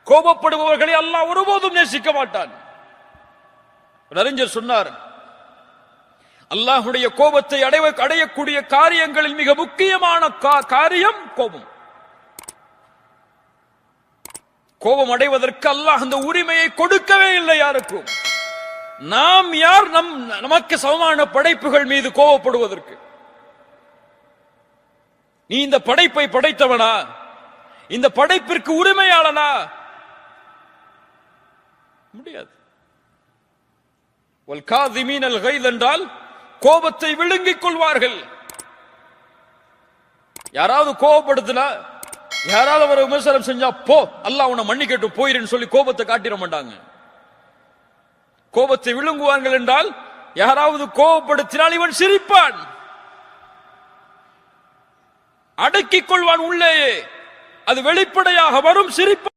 கோபப்படுபவர்களை அல்லாஹ் ஒருபோதும் நேசிக்க மாட்டான். அறிஞர் சொன்னார், அல்லாஹ்வுடைய கோபத்தை அடையக்கூடிய காரியங்களில் மிக முக்கியமான காரியம் கோபம். கோபம் அடைவதற்கு அல்லாஹ் அந்த உரிமையை கொடுக்கவே இல்லை யாருக்கும். நாம் யார் நமக்கு சமமான படைப்புகள் மீது கோபப்படுவதற்கு? நீ இந்த படைப்பை படைத்தவனா? இந்த படைப்பிற்கு உரிமையாளனா? முடியாது. வல் காதிமீனல் கைத் என்றால் கோபத்தை விழுங்கிக் கொள்வார்கள். யாராவது கோபப்படுத்தினா, யாராவது ஒரு விமர்சனம் செஞ்சா போ அல்லாஹ் உன்னை மன்னிக்கட்டும் போயிரு சொல்லி கோபத்தை காட்டிட மாட்டாங்க. கோபத்தை விழுங்குவார்கள் என்றால் யாராவது கோபப்படுத்தினால் இவன் சிரிப்பான், அடக்கிக் கொள்வான் உள்ளேயே, அது வெளிப்படையாக வரும் சிரிப்பான்.